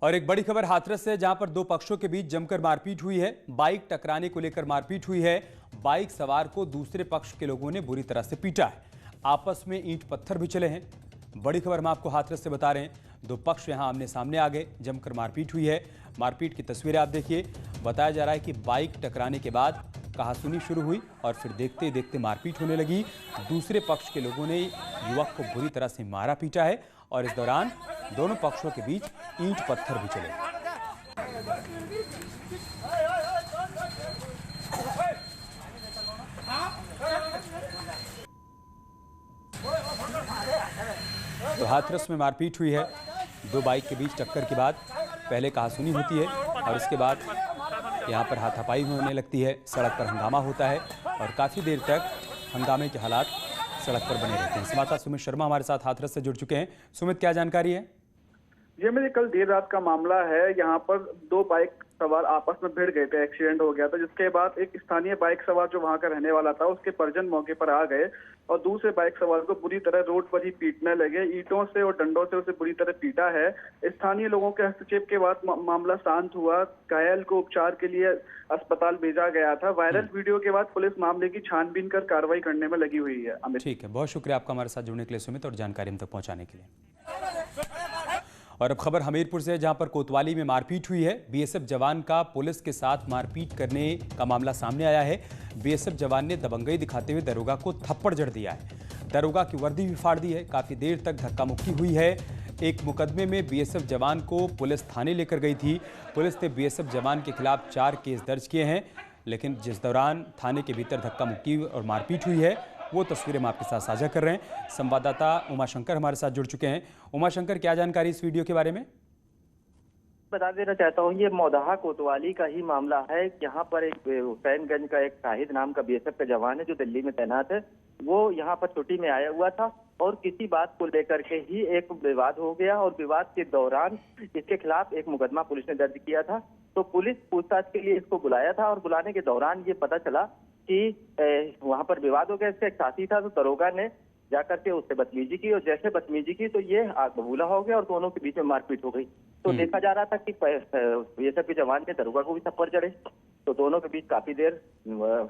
और एक बड़ी खबर हाथरस से, जहां पर दो पक्षों के बीच जमकर मारपीट हुई है। बाइक टकराने को लेकर मारपीट हुई है। बाइक सवार को दूसरे पक्ष के लोगों ने बुरी तरह से पीटा है। आपस में ईंट पत्थर भी चले हैं। बड़ी खबर हम आपको हाथरस से बता रहे हैं। दो पक्ष यहां आमने सामने आ गए, जमकर मारपीट हुई है। मारपीट की तस्वीरें आप देखिए। बताया जा रहा है कि बाइक टकराने के बाद कहासुनी शुरू हुई और फिर देखते देखते मारपीट होने लगी। दूसरे पक्ष के लोगों ने युवक को बुरी तरह से मारा पीटा है और इस दौरान दोनों पक्षों के बीच ईंट पत्थर भी चले। तो हाथरस में मारपीट हुई है। दो बाइक के बीच टक्कर के बाद पहले कहासुनी होती है और इसके बाद यहाँ पर हाथापाई होने लगती है। सड़क पर हंगामा होता है और काफ़ी देर तक हंगामे के हालात सड़क पर बने रहते हैं। संवाददाता सुमित शर्मा हमारे साथ हाथरस से जुड़ चुके हैं। सुमित, क्या जानकारी है? ये मेरे कल देर रात का मामला है। यहाँ पर दो बाइक सवार आपस में भिड़ गए थे, एक्सीडेंट हो गया था, जिसके बाद एक स्थानीय बाइक सवार जो वहां का रहने वाला था, उसके परिजन मौके पर आ गए और दूसरे बाइक सवार को बुरी तरह रोड पर ही पीटने लगे। ईंटों से और डंडों से उसे बुरी तरह पीटा है। स्थानीय लोगों के हस्तक्षेप के बाद मामला शांत हुआ। घायल को उपचार के लिए अस्पताल भेजा गया था। वायरल वीडियो के बाद पुलिस मामले की छानबीन कर कार्रवाई करने में लगी हुई है। अमित, ठीक है, बहुत शुक्रिया आपका हमारे साथ जुड़ने के लिए सुमित और जानकारी हम तक पहुंचाने के लिए। और अब खबर हमीरपुर से, जहां पर कोतवाली में मारपीट हुई है। बीएसएफ जवान का पुलिस के साथ मारपीट करने का मामला सामने आया है। बीएसएफ जवान ने दबंगई दिखाते हुए दरोगा को थप्पड़ जड़ दिया है। दरोगा की वर्दी भी फाड़ दी है। काफी देर तक धक्का मुक्की हुई है। एक मुकदमे में बीएसएफ जवान को पुलिस थाने लेकर गई थी। पुलिस ने बीएसएफ जवान के खिलाफ 4 केस दर्ज किए हैं, लेकिन जिस दौरान थाने के भीतर धक्का मुक्की और मारपीट हुई है वो तस्वीरें हम आपके साथ साझा कर रहे हैं। संवाददाता उमाशंकर हमारे साथ जुड़ चुके हैं। उमाशंकर, क्या जानकारी इस वीडियो के बारे में? बता देना चाहता हूँ, ये मौदाहा कोतवाली का ही मामला है। यहाँ पर एक हुसैनगंज का एक शाहिद नाम का बीएसएफ का जवान है जो दिल्ली में तैनात है। वो यहाँ पर छुट्टी में आया हुआ था और किसी बात को लेकर के ही एक विवाद हो गया और विवाद के दौरान इसके खिलाफ एक मुकदमा पुलिस ने दर्ज किया था। तो पुलिस पूछताछ के लिए इसको बुलाया था और बुलाने के दौरान ये पता चला कि वहां पर विवाद हो गया। इसका एक साथी था, तो दरोगा ने जाकर के उससे बदतमीजी की और जैसे बदतमीजी की तो ये आग बबूला हो गया और दोनों के बीच में मारपीट हो गई। तो देखा जा रहा था कि बीएसएफ के जवान ने दरोगा को भी थप्पड़ जड़े, तो दोनों के बीच काफी देर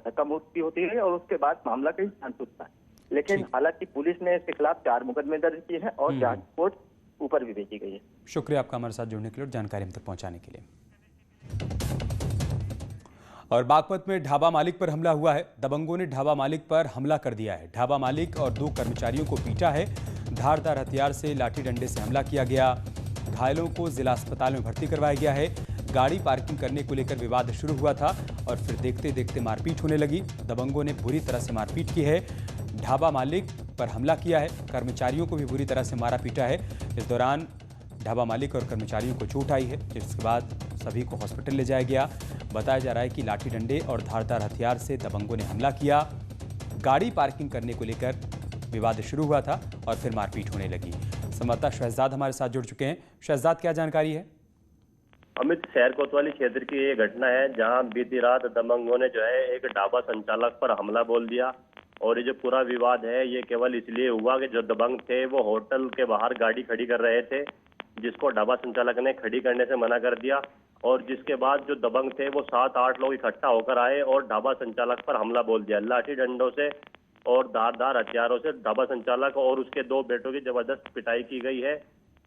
धक्का मुक्की होती है और उसके बाद मामला कहीं शांत होता है। लेकिन हालांकि पुलिस ने इसके खिलाफ 4 मुकदमे दर्ज किए हैं और जांच रिपोर्ट ऊपर भी भेजी गई है। शुक्रिया आपका हमारे साथ जुड़ने के लिए और जानकारी हम तक पहुंचाने के लिए। और बागपत में ढाबा मालिक पर हमला हुआ है। दबंगों ने ढाबा मालिक पर हमला कर दिया है। ढाबा मालिक और 2 कर्मचारियों को पीटा है। धारदार हथियार से लाठी डंडे से हमला किया गया। घायलों को जिला अस्पताल में भर्ती करवाया गया है। गाड़ी पार्किंग करने को लेकर विवाद शुरू हुआ था और फिर देखते देखते मारपीट होने लगी। दबंगों ने बुरी तरह से मारपीट की है। ढाबा मालिक पर हमला किया है। कर्मचारियों को भी बुरी तरह से मारा पीटा है। इस दौरान ढाबा मालिक और कर्मचारियों को चोट आई है, जिसके बाद सभी को हॉस्पिटल ले जाया गया। बताया जा रहा है कि लाठी डंडे और धारदार हथियार से दबंगों ने हमला किया। गाड़ी पार्किंग करने को लेकर विवाद शुरू हुआ था और फिर मारपीट होने लगी। संवाददाता शहजाद हमारे साथ जुड़ चुके हैं। शहजाद, क्या जानकारी है? अमित, शहर कोतवाली क्षेत्र की ये घटना है जहां बीती रात दबंगों ने जो है एक ढाबा संचालक पर हमला बोल दिया। और ये जो पूरा विवाद है ये केवल इसलिए हुआ कि जो दबंग थे वो होटल के बाहर गाड़ी खड़ी कर रहे थे, जिसको ढाबा संचालक ने खड़ी करने से मना कर दिया। और जिसके बाद जो दबंग थे वो 7-8 लोग इकट्ठा होकर आए और ढाबा संचालक पर हमला बोल दिया। लाठी डंडों से और धारदार हथियारों से ढाबा संचालक और उसके 2 बेटों की जबरदस्त पिटाई की गई है।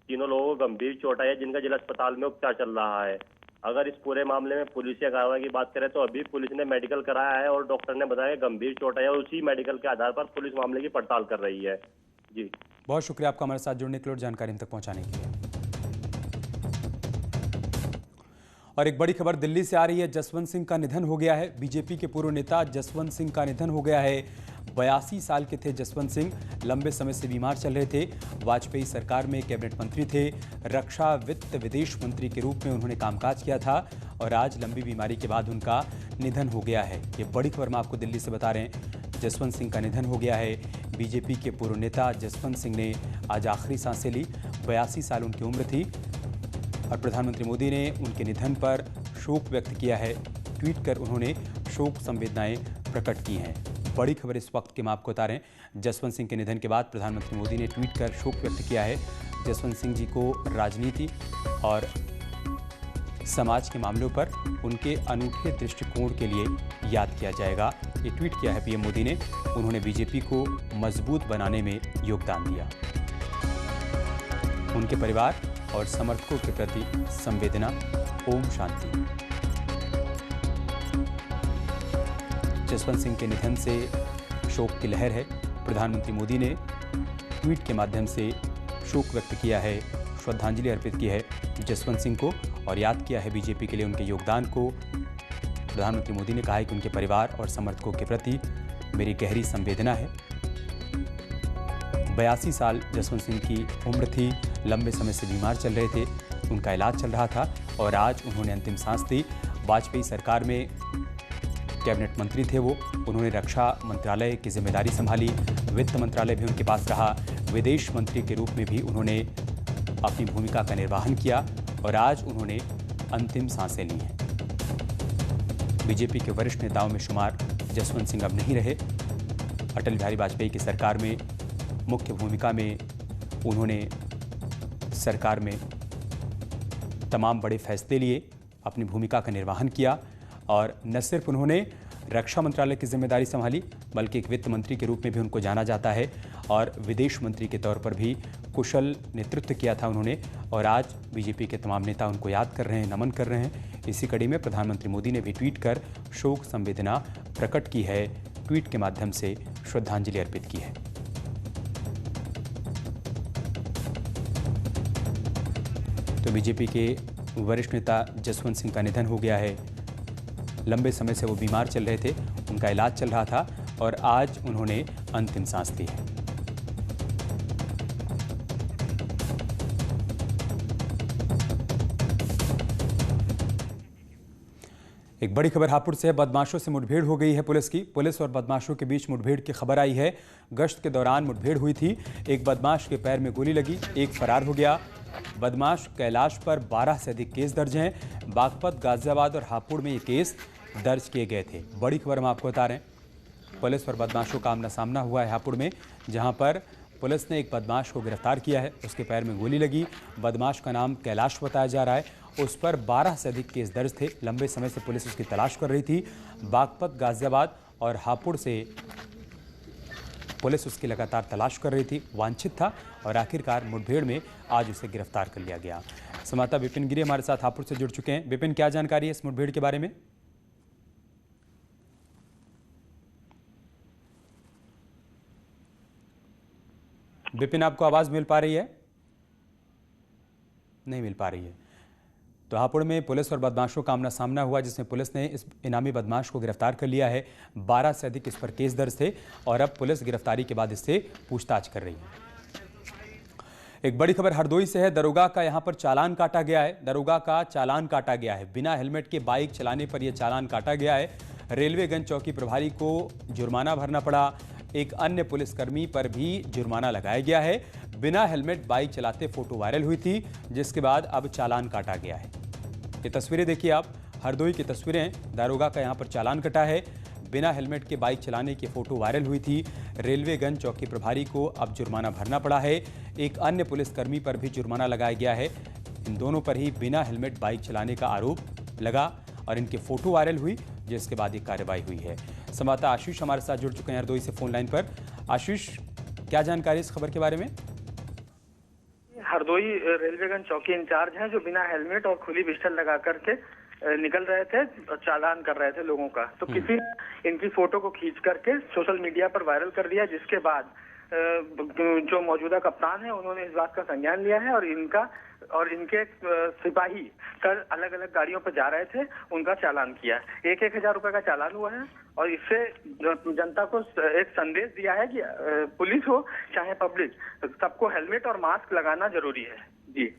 तीनों लोगों को गंभीर चोट आई है, जिनका जिला अस्पताल में उपचार चल रहा है। अगर इस पूरे मामले में पुलिसिया कार्रवाई की बात करें तो अभी पुलिस ने मेडिकल कराया है और डॉक्टर ने बताया गंभीर चोट आई है और उसी मेडिकल के आधार पर पुलिस मामले की पड़ताल कर रही है। जी, बहुत शुक्रिया आपका हमारे साथ जुड़ने के लिए और जानकारी हम तक पहुंचाने के लिए। और एक बड़ी खबर दिल्ली से आ रही है। जसवंत सिंह का निधन हो गया है। बीजेपी के पूर्व नेता जसवंत सिंह का निधन हो गया है। 82 साल के थे जसवंत सिंह। लंबे समय से बीमार चल रहे थे। वाजपेयी सरकार में कैबिनेट मंत्री थे। रक्षा, वित्त, विदेश मंत्री के रूप में उन्होंने कामकाज किया था और आज लंबी बीमारी के बाद उनका निधन हो गया है। ये बड़ी खबर हम आपको दिल्ली से बता रहे हैं। जसवंत सिंह का निधन हो गया है। बीजेपी के पूर्व नेता जसवंत सिंह ने आज आखिरी सांसें ली। 82 साल उनकी उम्र थी और प्रधानमंत्री मोदी ने उनके निधन पर शोक व्यक्त किया है। ट्वीट कर उन्होंने शोक संवेदनाएं प्रकट की हैं। बड़ी खबर इस वक्त की हम आपको बता रहे हैं। जसवंत सिंह के निधन के बाद प्रधानमंत्री मोदी ने ट्वीट कर शोक व्यक्त किया है। जसवंत सिंह जी को राजनीति और समाज के मामलों पर उनके अनूठे दृष्टिकोण के लिए याद किया जाएगा। ये ट्वीट किया है पीएम मोदी ने। उन्होंने बीजेपी को मजबूत बनाने में योगदान दिया। उनके परिवार और समर्थकों के प्रति संवेदना। ओम शांति। जसवंत सिंह के निधन से शोक की लहर है। प्रधानमंत्री मोदी ने ट्वीट के माध्यम से शोक व्यक्त किया है, श्रद्धांजलि अर्पित की है जसवंत सिंह को और याद किया है बीजेपी के लिए उनके योगदान को। प्रधानमंत्री मोदी ने कहा है कि उनके परिवार और समर्थकों के प्रति मेरी गहरी संवेदना है। 82 साल जसवंत सिंह की उम्र थी, लंबे समय से बीमार चल रहे थे, उनका इलाज चल रहा था और आज उन्होंने अंतिम सांस दी। वाजपेयी सरकार में कैबिनेट मंत्री थे वो। उन्होंने रक्षा मंत्रालय की जिम्मेदारी संभाली, वित्त मंत्रालय भी उनके पास रहा, विदेश मंत्री के रूप में भी उन्होंने अपनी भूमिका का निर्वहन किया और आज उन्होंने अंतिम सांसें ली हैं। बीजेपी के वरिष्ठ नेताओं में शुमार जसवंत सिंह अब नहीं रहे। अटल बिहारी वाजपेयी की सरकार में मुख्य भूमिका में उन्होंने सरकार में तमाम बड़े फैसले लिए, अपनी भूमिका का निर्वहन किया और न सिर्फ उन्होंने रक्षा मंत्रालय की जिम्मेदारी संभाली बल्कि एक वित्त मंत्री के रूप में भी उनको जाना जाता है और विदेश मंत्री के तौर पर भी कुशल नेतृत्व किया था उन्होंने और आज बीजेपी के तमाम नेता उनको याद कर रहे हैं, नमन कर रहे हैं। इसी कड़ी में प्रधानमंत्री मोदी ने भी ट्वीट कर शोक संवेदना प्रकट की है, ट्वीट के माध्यम से श्रद्धांजलि अर्पित की है। तो बीजेपी के वरिष्ठ नेता जसवंत सिंह का निधन हो गया है। लंबे समय से वो बीमार चल रहे थे, उनका इलाज चल रहा था और आज उन्होंने अंतिम सांस ली है। एक बड़ी खबर हापुड़ से है। बदमाशों से मुठभेड़ हो गई है पुलिस की। पुलिस और बदमाशों के बीच मुठभेड़ की खबर आई है। गश्त के दौरान मुठभेड़ हुई थी। एक बदमाश के पैर में गोली लगी, एक फरार हो गया। बदमाश कैलाश पर 12 से अधिक केस दर्ज हैं। बागपत, गाजियाबाद और हापुड़ में ये केस दर्ज किए गए थे। बड़ी खबर हम आपको बता रहे हैं। पुलिस और बदमाशों का आमना सामना हुआ है हापुड़ में, जहां पर पुलिस ने एक बदमाश को गिरफ्तार किया है। उसके पैर में गोली लगी। बदमाश का नाम कैलाश बताया जा रहा है। उस पर 12 से अधिक केस दर्ज थे। लंबे समय से पुलिस उसकी तलाश कर रही थी। बागपत, गाजियाबाद और हापुड़ से पुलिस उसकी लगातार तलाश कर रही थी। वांछित था और आखिरकार मुठभेड़ में आज उसे गिरफ्तार कर लिया गया। संवाददाता विपिन गिरी हमारे साथ हापुड़ से जुड़ चुके हैं। विपिन, क्या जानकारी है इस मुठभेड़ के बारे में? विपिन, आपको आवाज मिल पा रही है? नहीं मिल पा रही है। तो हापुड़ में पुलिस और बदमाशों का आमना सामना हुआ, जिसमें पुलिस ने इस इनामी बदमाश को गिरफ्तार कर लिया है। 12 से अधिक इस पर केस दर्ज थे और अब पुलिस गिरफ्तारी के बाद इससे पूछताछ कर रही है। एक बड़ी खबर हरदोई से है। दरोगा का यहां पर चालान काटा गया है। दरोगा का चालान काटा गया है। बिना हेलमेट के बाइक चलाने पर यह चालान काटा गया है। रेलवेगंज चौकी प्रभारी को जुर्माना भरना पड़ा। एक अन्य पुलिसकर्मी पर भी जुर्माना लगाया गया है। बिना हेलमेट बाइक चलाते फोटो वायरल हुई थी, जिसके बाद अब चालान काटा गया है। ये तस्वीरें देखिए आप, हरदोई की तस्वीरें हैं। दारोगा का यहां पर चालान कटा है। बिना हेलमेट के बाइक चलाने की फोटो वायरल हुई थी। रेलवेगंज चौकी प्रभारी को अब जुर्माना भरना पड़ा है। एक अन्य पुलिसकर्मी पर भी जुर्माना लगाया गया है। इन दोनों पर ही बिना हेलमेट बाइक चलाने का आरोप लगा और इनकी फोटो वायरल हुई, जिसके बाद ये कार्रवाई हुई है। संवाददाता आशीष हमारे साथ जुड़ चुके हैं हरदोई से फोन लाइन पर। आशीष, क्या जानकारी इस खबर के बारे में? हरदोई रेलवेगंज चौकी इंचार्ज हैं जो बिना हेलमेट और खुली पिस्टल लगा करके निकल रहे थे और चालान कर रहे थे लोगों का। तो किसी ने इनकी फोटो को खींच करके सोशल मीडिया पर वायरल कर दिया, जिसके बाद जो मौजूदा कप्तान है उन्होंने इस बात का संज्ञान लिया है और इनके सिपाही कल अलग अलग गाड़ियों पर जा रहे थे, उनका चालान किया। 1,000 रुपए का चालान हुआ है और इससे जनता को एक संदेश दिया है कि पुलिस हो चाहे पब्लिक, सबको हेलमेट और मास्क लगाना जरूरी है। जी,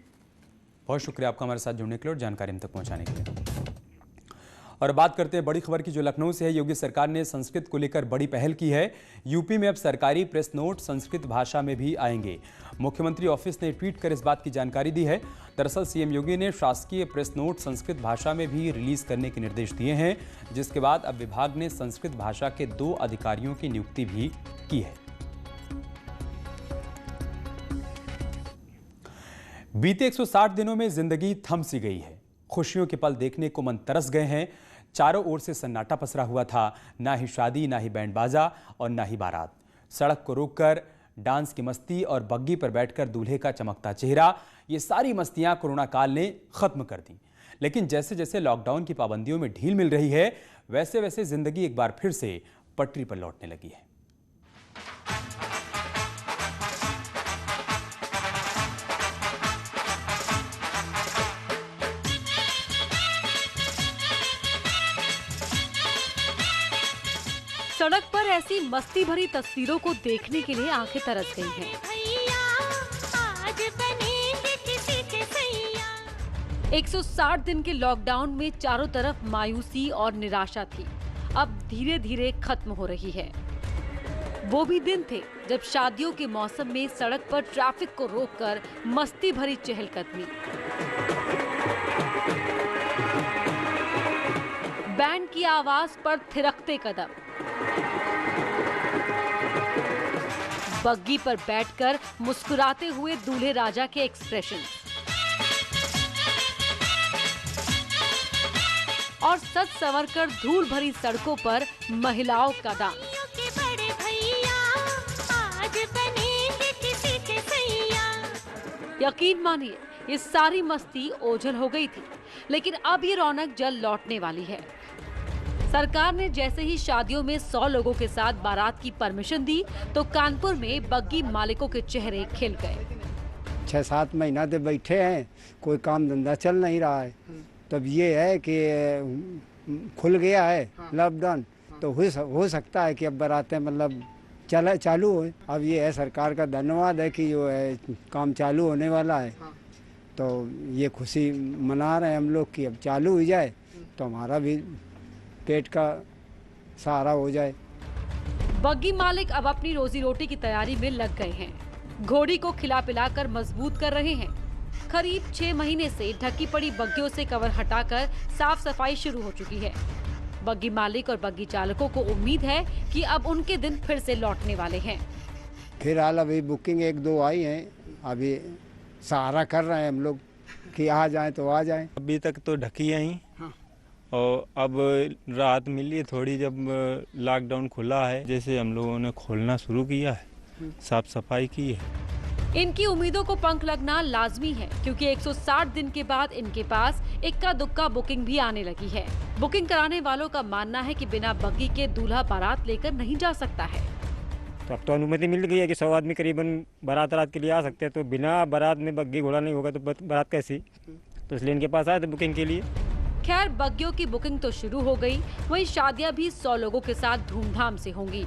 बहुत शुक्रिया आपका हमारे साथ जुड़ने के लिए और जानकारी हम तक पहुंचाने के लिए। और बात करते हैं बड़ी खबर की, जो लखनऊ से है। योगी सरकार ने संस्कृत को लेकर बड़ी पहल की है। यूपी में अब सरकारी प्रेस नोट संस्कृत भाषा में भी आएंगे। मुख्यमंत्री ऑफिस ने ट्वीट कर इस बात की जानकारी दी है। दरअसल सीएम योगी ने शासकीय प्रेस नोट संस्कृत भाषा में भी रिलीज करने के निर्देश दिए हैं, जिसके बाद अब विभाग ने संस्कृत भाषा के 2 अधिकारियों की नियुक्ति भी की है। बीते 160 दिनों में जिंदगी थम सी गई है। खुशियों के पल देखने को मन तरस गए हैं। चारों ओर से सन्नाटा पसरा हुआ था, ना ही शादी, ना ही बैंड बाजा और ना ही बारात। सड़क को रोककर डांस की मस्ती और बग्गी पर बैठकर दूल्हे का चमकता चेहरा, ये सारी मस्तियां कोरोना काल ने खत्म कर दी। लेकिन जैसे जैसे लॉकडाउन की पाबंदियों में ढील मिल रही है, वैसे वैसे जिंदगी एक बार फिर से पटरी पर लौटने लगी है। सड़क पर ऐसी मस्ती भरी तस्वीरों को देखने के लिए आंखें तरस गई हैं। 160 दिन के लॉकडाउन में चारों तरफ मायूसी और निराशा थी, अब धीरे धीरे खत्म हो रही है। वो भी दिन थे जब शादियों के मौसम में सड़क पर ट्रैफिक को रोककर मस्ती भरी चहलकदमी, बैंड की आवाज पर थिरकते कदम, बग्गी पर बैठकर मुस्कुराते हुए दूल्हे राजा के एक्सप्रेशन और सज संवर कर धूल भरी सड़कों पर महिलाओं का डांस। यकीन मानिए, ये सारी मस्ती ओझल हो गई थी, लेकिन अब ये रौनक जल्द लौटने वाली है। सरकार ने जैसे ही शादियों में 100 लोगों के साथ बारात की परमिशन दी, तो कानपुर में बग्गी मालिकों के चेहरे खिल गए। 6-7 महीना से बैठे हैं, कोई काम धंधा चल नहीं रहा है। तब ये है कि खुल गया है लॉकडाउन, तो हो सकता है कि अब बारातें मतलब चालू हो। अब ये है सरकार का धन्यवाद है कि जो है काम चालू होने वाला है, तो ये खुशी मना रहे हैं हम लोग कि अब चालू हो जाए तो हमारा भी पेट का सहारा हो जाए। बग्गी मालिक अब अपनी रोजी रोटी की तैयारी में लग गए हैं। घोड़ी को खिला पिलाकर मजबूत कर रहे हैं। करीब 6 महीने से ढकी पड़ी बग्गियों से कवर हटाकर साफ सफाई शुरू हो चुकी है। बग्गी मालिक और बग्गी चालकों को उम्मीद है कि अब उनके दिन फिर से लौटने वाले हैं। फिलहाल अभी बुकिंग 1-2 आई है, अभी सहारा कर रहे हैं हम लोग कि आ जाएं तो आ जाएं। अभी तक तो ढकी है ही, और अब राहत मिली है थोड़ी जब लॉकडाउन खुला है। जैसे हम लोगों ने खोलना शुरू किया है, साफ सफाई की है। इनकी उम्मीदों को पंख लगना लाजमी है, क्योंकि 160 दिन के बाद इनके पास इक्का दुक्का बुकिंग भी आने लगी है। बुकिंग कराने वालों का मानना है कि बिना बग्गी के दूल्हा बारात लेकर नहीं जा सकता है। तो अब तो अनुमति मिल गई है कि 100 आदमी करीबन बारात रात के लिए आ सकते हैं, तो बिना बारात में बग्गी घोड़ा नहीं होगा तो बारात कैसी? तो इसलिए इनके पास आए थे बुकिंग के लिए। खैर, बग्गियों की बुकिंग तो शुरू हो गई, वहीं शादियां भी 100 लोगों के साथ धूमधाम से होंगी।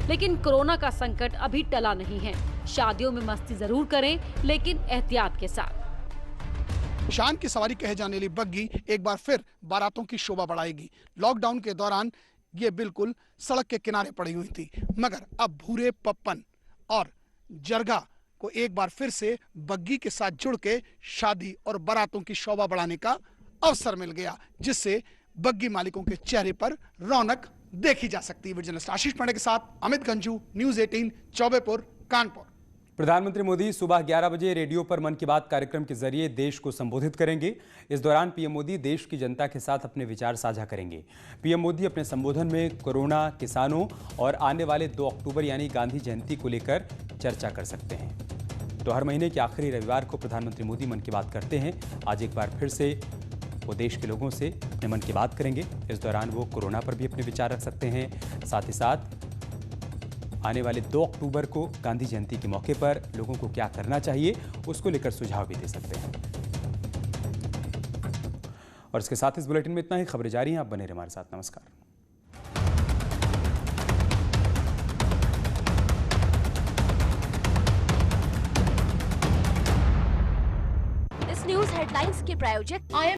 लेकिन कोरोना का संकट अभी टला नहीं है। शादियों में मस्ती जरूर करें, लेकिन एहतियात के साथ। शान की सवारी कहे जाने वाली बग्गी एक बार फिर बारातों की शोभा बढ़ाएगी। लॉकडाउन के दौरान ये बिल्कुल सड़क के किनारे पड़ी हुई थी, मगर अब भूरे पप्पन और जरगा को एक बार फिर से बग्गी के साथ जुड़ के शादी और बारातों की शोभा बढ़ाने का अवसर मिल गया, जिससे बग्गी मालिकों के चेहरे पर रौनक देखी जा सकती है। जर्नलिस्ट आशीष पांडे के साथ अमित गंजू, न्यूज़ 18, चौबेपुर, कानपुर। प्रधानमंत्री मोदी सुबह 11 बजे रेडियो पर मन की बात कार्यक्रम के जरिए देश को संबोधित करेंगे। इस दौरान पीएम मोदी देश की जनता के साथ अपने विचार साझा करेंगे। पीएम मोदी अपने संबोधन में कोरोना, किसानों और आने वाले 2 अक्टूबर यानी गांधी जयंती को लेकर चर्चा कर सकते हैं। तो हर महीने के आखिरी रविवार को प्रधानमंत्री मोदी मन की बात करते हैं। आज एक बार फिर से वो देश के लोगों से अपने मन की बात करेंगे। इस दौरान वो कोरोना पर भी अपने विचार रख सकते हैं। साथ ही साथ आने वाले 2 अक्टूबर को गांधी जयंती के मौके पर लोगों को क्या करना चाहिए, उसको लेकर सुझाव भी दे सकते हैं। और इसके साथ इस बुलेटिन में इतना ही। खबरें जारी हैं, आप बने रहिए हमारे साथ। नमस्कार। इस न्यूज हेडलाइंस के प्रायोजक